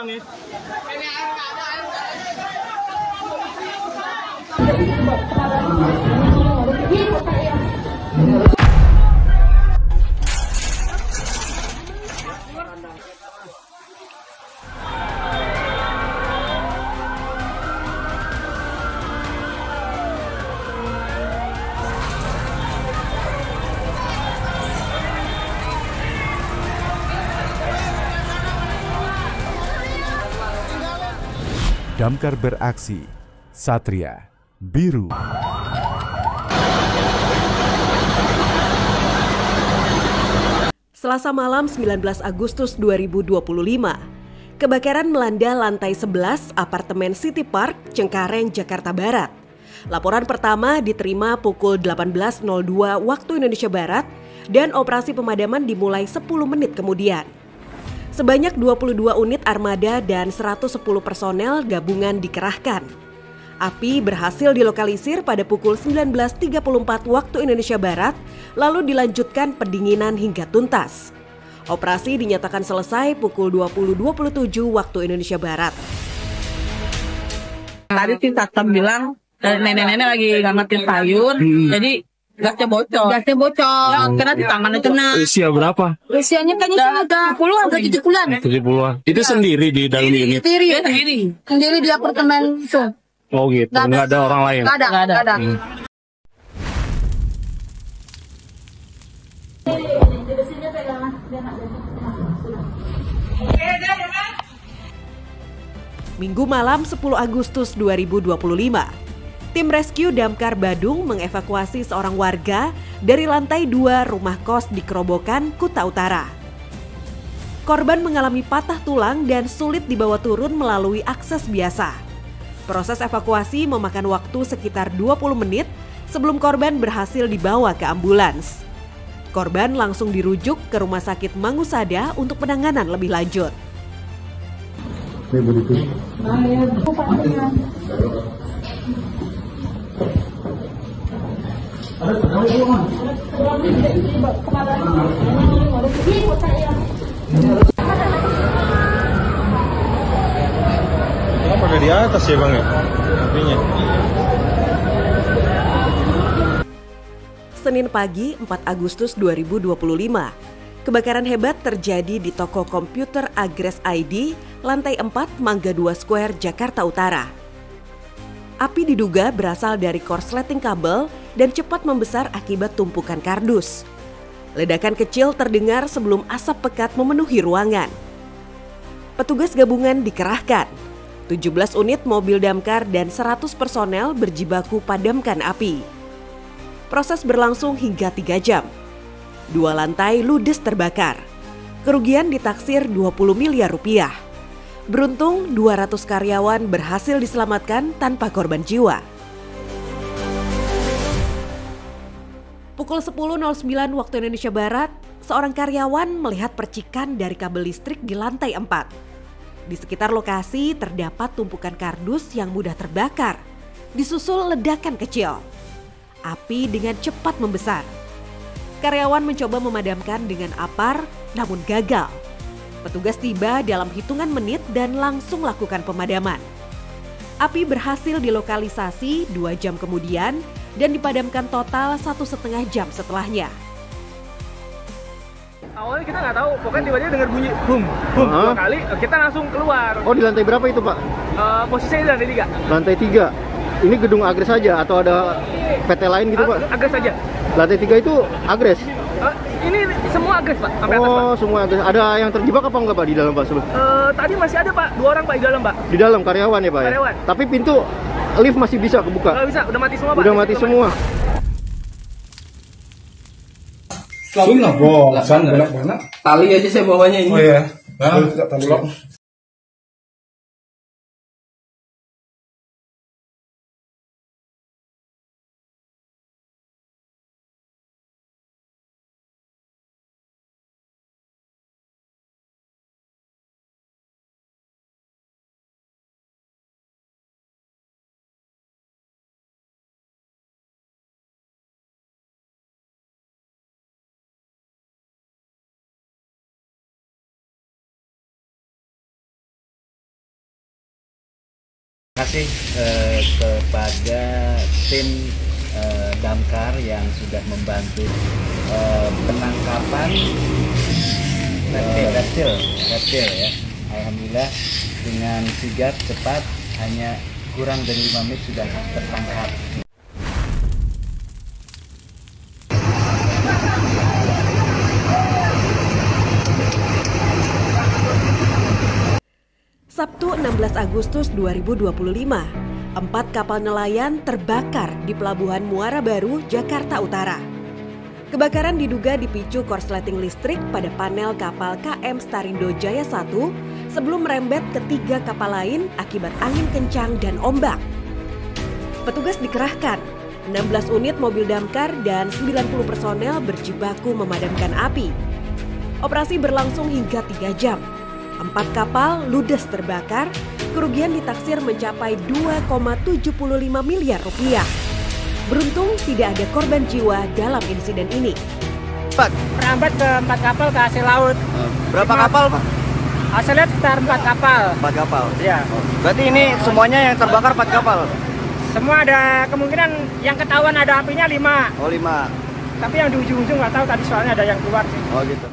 nih. Damkar beraksi, Satria Biru. Selasa malam 19 Agustus 2025, kebakaran melanda lantai 11 apartemen City Park, Cengkareng, Jakarta Barat. Laporan pertama diterima pukul 18.02 waktu Indonesia Barat dan operasi pemadaman dimulai 10 menit kemudian. Sebanyak 22 unit armada dan 110 personel gabungan dikerahkan. Api berhasil dilokalisir pada pukul 19.34 waktu Indonesia Barat, lalu dilanjutkan pendinginan hingga tuntas. Operasi dinyatakan selesai pukul 20.27 waktu Indonesia Barat. Tadi tim satpam bilang nenek-nenek lagi ngamatin payun, jadi gasnya bocor. Ya, kena di tangannya kena. Usia berapa? Usianya kayaknya udah 70-an, udah 70-an. 70-an. Itu sendiri di dalam unit? Sendiri di apartemen itu. Oh gitu, nggak ada orang lain? Nggak ada. Minggu malam 10 Agustus 2025, tim rescue Damkar Badung mengevakuasi seorang warga dari lantai 2 rumah kos di Kerobokan, Kuta Utara. Korban mengalami patah tulang dan sulit dibawa turun melalui akses biasa. Proses evakuasi memakan waktu sekitar 20 menit sebelum korban berhasil dibawa ke ambulans. Korban langsung dirujuk ke Rumah Sakit Mangusada untuk penanganan lebih lanjut. Pada di atas ya bang ya? Apinya. Senin pagi 4 Agustus 2025, kebakaran hebat terjadi di toko komputer Agres ID, lantai 4 Mangga 2 Square, Jakarta Utara. Api diduga berasal dari korsleting kabel dan cepat membesar akibat tumpukan kardus. Ledakan kecil terdengar sebelum asap pekat memenuhi ruangan. Petugas gabungan dikerahkan. 17 unit mobil damkar dan 100 personel berjibaku padamkan api. Proses berlangsung hingga 3 jam. 2 lantai ludes terbakar. Kerugian ditaksir 20 miliar rupiah. Beruntung 200 karyawan berhasil diselamatkan tanpa korban jiwa. Pukul 10.09 waktu Indonesia Barat, seorang karyawan melihat percikan dari kabel listrik di lantai 4. Di sekitar lokasi terdapat tumpukan kardus yang mudah terbakar, disusul ledakan kecil. Api dengan cepat membesar. Karyawan mencoba memadamkan dengan apar, namun gagal. Petugas tiba dalam hitungan menit dan langsung lakukan pemadaman. Api berhasil dilokalisasi 2 jam kemudian dan dipadamkan total 1,5 jam setelahnya. Awalnya kita nggak tahu, pokoknya tiba-tiba dengar bunyi boom, boom 2 kali, kita langsung keluar. Oh, di lantai berapa itu, Pak? Posisinya di lantai 3. Lantai 3. Ini gedung Agres saja atau ada PT lain gitu, Pak? Agres saja. Lantai 3 itu Agres? Ini semua Agres, Pak, sampai atas, Pak. Oh, semua Agres. Ada yang terjebak apa enggak, Pak, di dalam, Pak? Tadi masih ada, Pak, 2 orang, Pak, di dalam, Pak. Di dalam karyawan ya, Pak? Karyawan. Ya? Tapi pintu lift masih bisa kebuka? Nggak bisa, udah mati semua, Pak. Udah mati semua. Sunnah, bosan benak-benak. Tali aja saya bawanya ini. Oh iya. Nah, tali. kasih kepada tim damkar yang sudah membantu penangkapan reptil ya. Alhamdulillah dengan sigap cepat, hanya kurang dari 5 menit sudah tertangkap. Sabtu 16 Agustus 2025, 4 kapal nelayan terbakar di Pelabuhan Muara Baru, Jakarta Utara. Kebakaran diduga dipicu korsleting listrik pada panel kapal KM Starindo Jaya 1 sebelum merembet ke 3 kapal lain akibat angin kencang dan ombak. Petugas dikerahkan, 16 unit mobil damkar dan 90 personel berjibaku memadamkan api. Operasi berlangsung hingga 3 jam. 4 kapal ludes terbakar, kerugian ditaksir mencapai 2,75 miliar rupiah. Beruntung tidak ada korban jiwa dalam insiden ini. Pak, merambat ke 4 kapal ke hasil laut. Berapa kapal, Pak? Hasilnya sekitar 4 kapal. 4 kapal. Iya. Berarti ini semuanya yang terbakar 4 kapal? Semua ada kemungkinan yang ketahuan ada apinya 5. Oh, 5. Tapi yang di ujung-ujung nggak tahu tadi soalnya ada yang keluar sih. Oh gitu.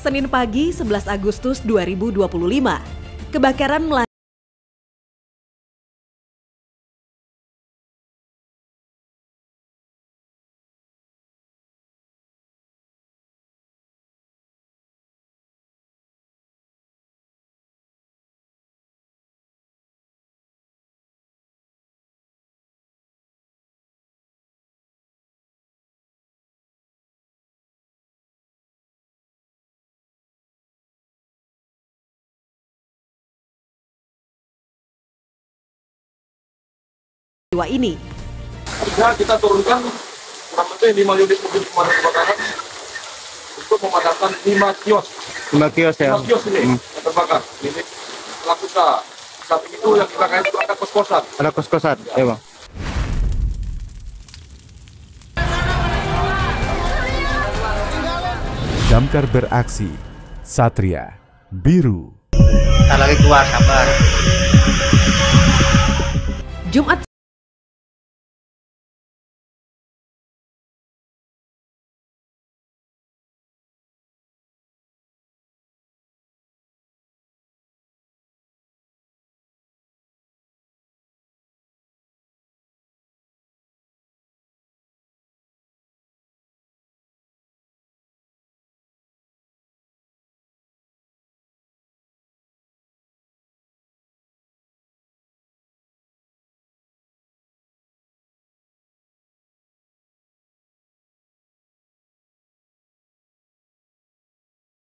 Senin pagi 11 Agustus 2025, kebakaran melanda ini. Kita turunkan kurang lebih 5 unit mobil pemadam kebakaran untuk memadamkan 5 kios. 5 kios ya? 5 kios ini yang terbakar. Ini pelaku usaha. Samping itu yang kebakaran itu ada kos-kosan. Ada kos-kosan? Ya, Bang. Damkar beraksi, Satria Biru. Kita lagi keluar, sabar. Jumat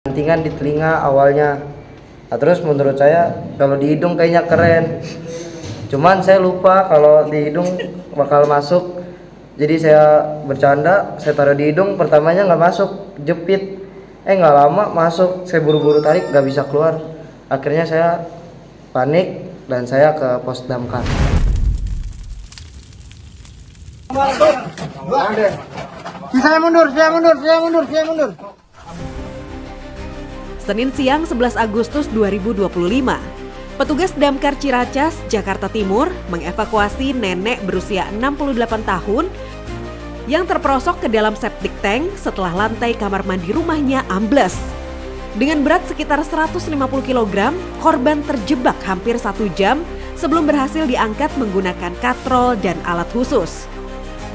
Bantingan di telinga awalnya. Nah, terus menurut saya kalau di hidung kayaknya keren. Cuman saya lupa kalau di hidung bakal masuk. Jadi saya bercanda, saya taruh di hidung, pertamanya nggak masuk, jepit. Nggak lama masuk, saya buru-buru tarik, nggak bisa keluar. Akhirnya saya panik dan saya ke pos damkar. Saya mundur. Senin siang 11 Agustus 2025, petugas damkar Ciracas, Jakarta Timur mengevakuasi nenek berusia 68 tahun yang terperosok ke dalam septic tank setelah lantai kamar mandi rumahnya ambles. Dengan berat sekitar 150 kg, korban terjebak hampir 1 jam sebelum berhasil diangkat menggunakan katrol dan alat khusus.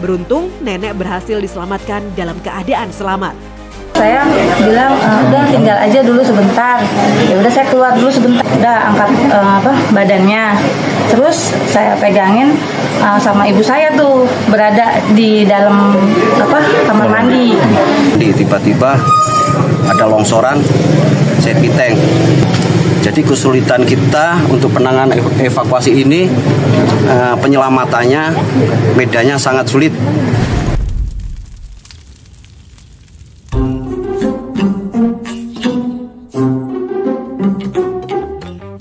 Beruntung, nenek berhasil diselamatkan dalam keadaan selamat. Saya bilang udah tinggal aja dulu sebentar. Ya udah saya keluar dulu sebentar. Udah angkat badannya. Terus saya pegangin sama ibu saya tuh berada di dalam kamar mandi. Tiba-tiba ada longsoran septic tank. Jadi kesulitan kita untuk penanganan evakuasi ini, penyelamatannya medannya sangat sulit.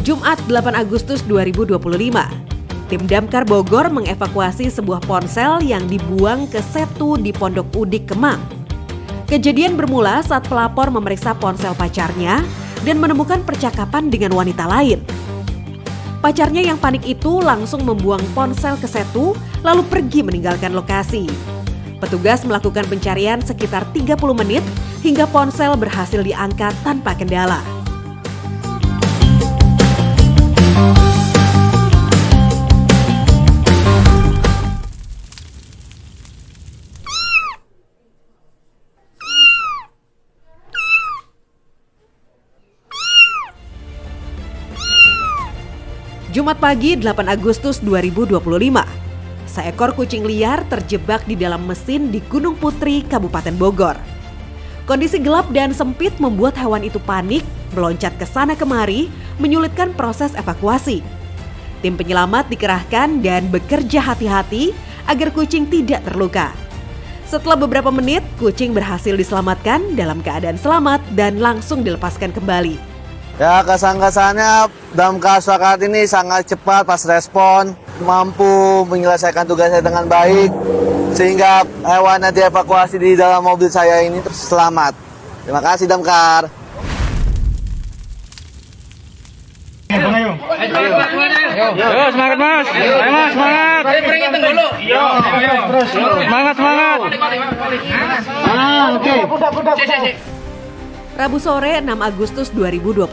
Jumat 8 Agustus 2025, tim Damkar Bogor mengevakuasi sebuah ponsel yang dibuang ke setu di Pondok Udik, Kemang. Kejadian bermula saat pelapor memeriksa ponsel pacarnya dan menemukan percakapan dengan wanita lain. Pacarnya yang panik itu langsung membuang ponsel ke setu lalu pergi meninggalkan lokasi. Petugas melakukan pencarian sekitar 30 menit hingga ponsel berhasil diangkat tanpa kendala. Jumat pagi 8 Agustus 2025, seekor kucing liar terjebak di dalam mesin di Gunung Putri, Kabupaten Bogor. Kondisi gelap dan sempit membuat hewan itu panik, meloncat ke sana kemari, menyulitkan proses evakuasi. Tim penyelamat dikerahkan dan bekerja hati-hati agar kucing tidak terluka. Setelah beberapa menit, kucing berhasil diselamatkan dalam keadaan selamat dan langsung dilepaskan kembali. Ya, kesan-kesannya damkar saat ini sangat cepat pas respon, mampu menyelesaikan tugasnya dengan baik, sehingga hewannya dievakuasi di dalam mobil saya ini terus selamat. Terima kasih damkar. Yo, semangat Mas. Ayo Mas, semangat. Peringatan dulu. Yo. Terus. Semangat. Oke. Rabu sore 6 Agustus 2025,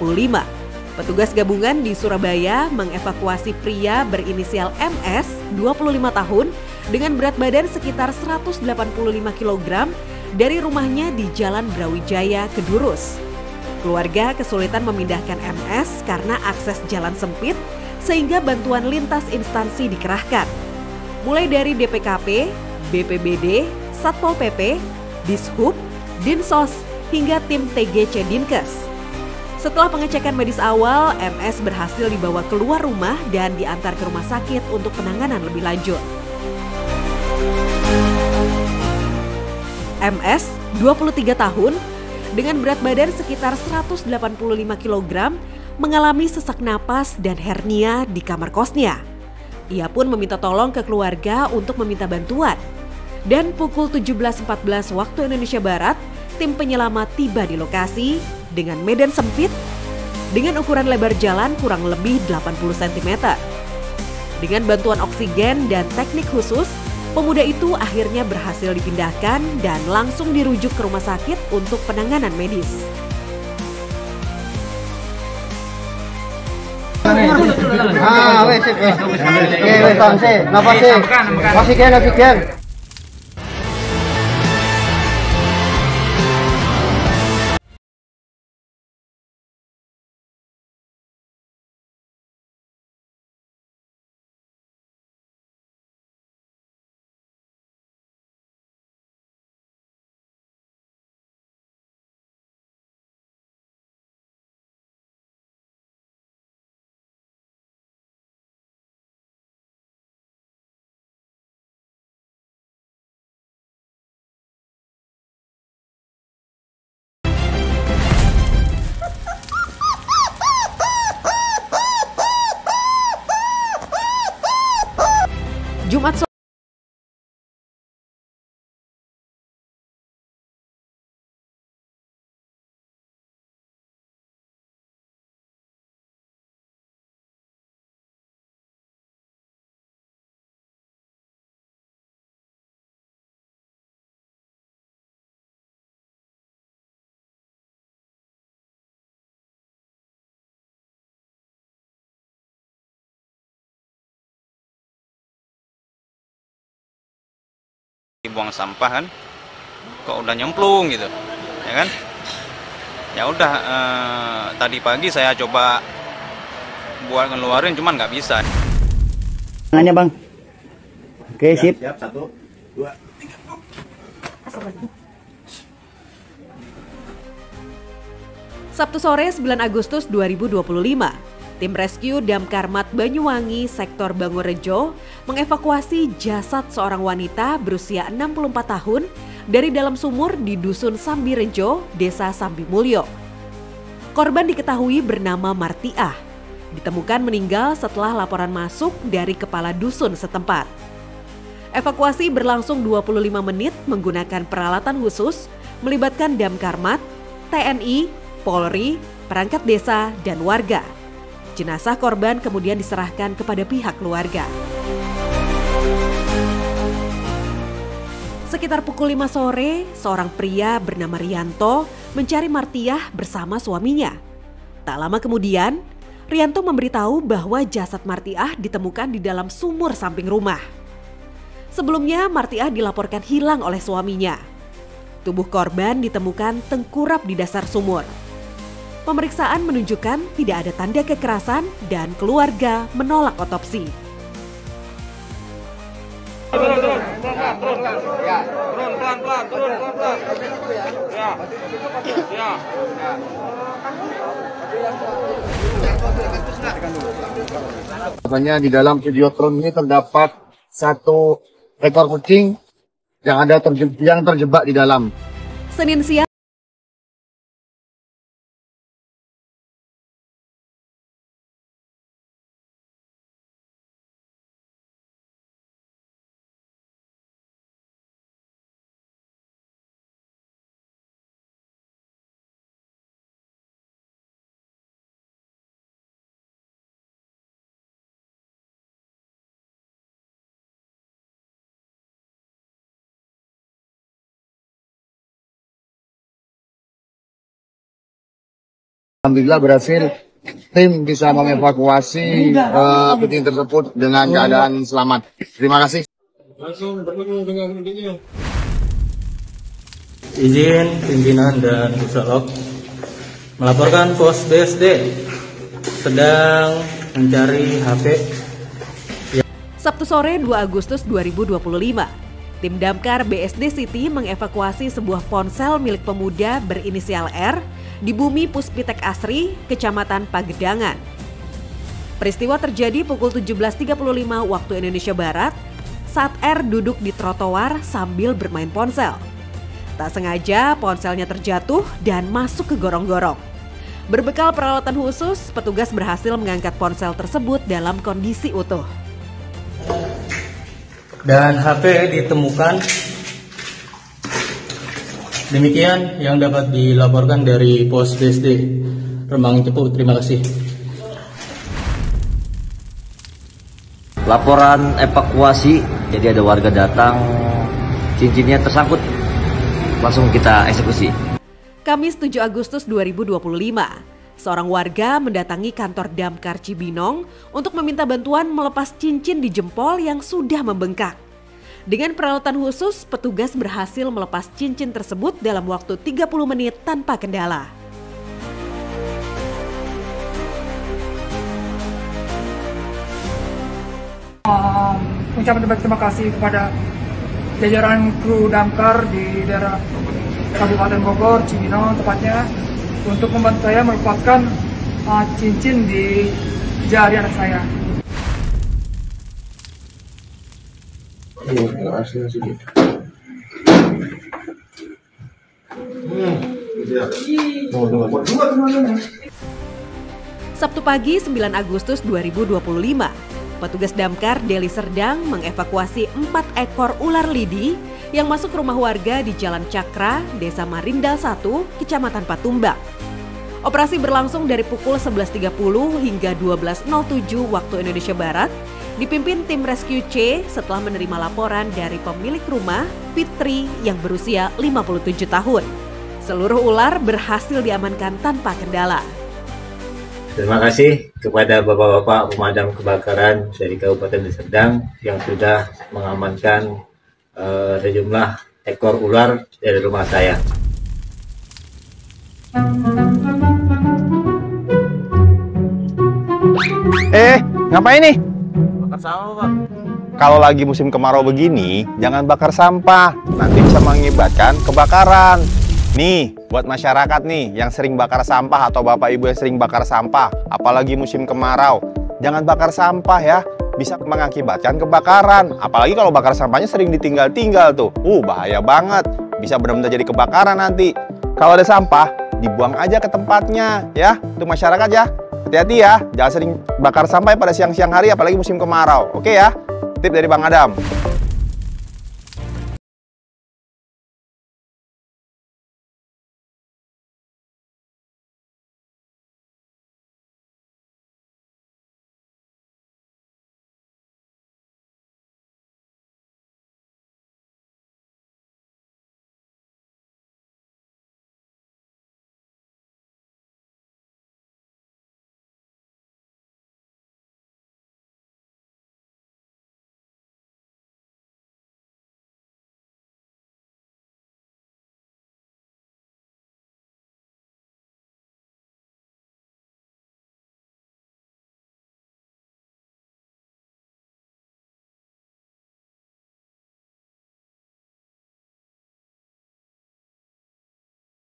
petugas gabungan di Surabaya mengevakuasi pria berinisial MS, 25 tahun, dengan berat badan sekitar 185 kg dari rumahnya di Jalan Brawijaya, Kedurus. Keluarga kesulitan memindahkan MS karena akses jalan sempit, sehingga bantuan lintas instansi dikerahkan. Mulai dari DPKP, BPBD, Satpol PP, Dishub, Dinsos, hingga tim TGC Dinkes. Setelah pengecekan medis awal, MS berhasil dibawa keluar rumah dan diantar ke rumah sakit untuk penanganan lebih lanjut. MS, 23 tahun, dengan berat badan sekitar 185 kg, mengalami sesak napas dan hernia di kamar kosnya. Ia pun meminta tolong ke keluarga untuk meminta bantuan. Dan pukul 17.14 waktu Indonesia Barat, tim penyelamat tiba di lokasi dengan medan sempit dengan ukuran lebar jalan kurang lebih 80 cm. Dengan bantuan oksigen dan teknik khusus, pemuda itu akhirnya berhasil dipindahkan dan langsung dirujuk ke rumah sakit untuk penanganan medis. Oksigen. Jumat sore. Buang sampah kan, kok udah nyemplung gitu, ya kan? Ya udah, tadi pagi saya coba buat ngeluarin, cuman nggak bisa. Tangannya bang. Oke, sip. Siap, 1, 2, 3. Sabtu sore 9 Agustus 2025, tim rescue Damkar Mat Banyuwangi sektor Bangorejo mengevakuasi jasad seorang wanita berusia 64 tahun dari dalam sumur di Dusun Sambirejo, Desa Sambimulyo. Korban diketahui bernama Martiah, ditemukan meninggal setelah laporan masuk dari kepala dusun setempat. Evakuasi berlangsung 25 menit menggunakan peralatan khusus, melibatkan Damkarmat, TNI, Polri, perangkat desa, dan warga. Jenazah korban kemudian diserahkan kepada pihak keluarga. Sekitar pukul 5 sore, seorang pria bernama Rianto mencari Martiah bersama suaminya. Tak lama kemudian, Rianto memberitahu bahwa jasad Martiah ditemukan di dalam sumur samping rumah. Sebelumnya, Martiah dilaporkan hilang oleh suaminya. Tubuh korban ditemukan tengkurap di dasar sumur. Pemeriksaan menunjukkan tidak ada tanda kekerasan dan keluarga menolak otopsi. Katanya di dalam videotron ini terdapat 1 ekor kucing yang terjebak di dalam. Senin siang, Alhamdulillah berhasil, tim bisa mengevakuasi kucing tersebut dengan keadaan selamat. Terima kasih. Izin pimpinan dan Puslok melaporkan pos BSD sedang mencari HP. Sabtu sore 2 Agustus 2025, tim Damkar BSD City mengevakuasi sebuah ponsel milik pemuda berinisial R di Bumi Puspitek Asri, Kecamatan Pagedangan. Peristiwa terjadi pukul 17.35 waktu Indonesia Barat saat R duduk di trotoar sambil bermain ponsel. Tak sengaja ponselnya terjatuh dan masuk ke gorong-gorong. Berbekal peralatan khusus, petugas berhasil mengangkat ponsel tersebut dalam kondisi utuh. Dan HP ditemukan. Demikian yang dapat dilaporkan dari Pos BSD Rembang Cepu. Terima kasih. Laporan evakuasi, jadi ada warga datang, cincinnya tersangkut, langsung kita eksekusi. Kamis 7 Agustus 2025, seorang warga mendatangi kantor Damkar Cibinong untuk meminta bantuan melepas cincin di jempol yang sudah membengkak. Dengan peralatan khusus, petugas berhasil melepas cincin tersebut dalam waktu 30 menit tanpa kendala. Ucapan terima kasih kepada jajaran kru damkar di daerah Kabupaten Bogor, Cibinong tepatnya, untuk membantu saya melepaskan cincin di jari anak saya. Sabtu pagi 9 Agustus 2025, petugas damkar Deli Serdang mengevakuasi 4 ekor ular lidi yang masuk rumah warga di Jalan Cakra, Desa Marindal 1, Kecamatan Patumbak. Operasi berlangsung dari pukul 11.30 hingga 12.07 waktu Indonesia Barat, dipimpin tim Rescue C setelah menerima laporan dari pemilik rumah, Fitri, yang berusia 57 tahun. Seluruh ular berhasil diamankan tanpa kendala. Terima kasih kepada Bapak-Bapak pemadam kebakaran dari Kabupaten Deli Serdang yang sudah mengamankan sejumlah ekor ular dari rumah saya. Ngapain nih? Bakar sampah, Pak. Kalau lagi musim kemarau begini, jangan bakar sampah. Nanti bisa mengakibatkan kebakaran. Nih, buat masyarakat nih yang sering bakar sampah atau bapak ibu yang sering bakar sampah, apalagi musim kemarau, jangan bakar sampah ya. Bisa mengakibatkan kebakaran. Apalagi kalau bakar sampahnya sering ditinggal-tinggal tuh. Bahaya banget. Bisa benar-benar jadi kebakaran nanti. Kalau ada sampah, dibuang aja ke tempatnya ya. Untuk masyarakat ya. Hati-hati ya. Jangan sering bakar sampah pada siang-siang hari apalagi musim kemarau. Oke ya? Tip dari Bang Adam.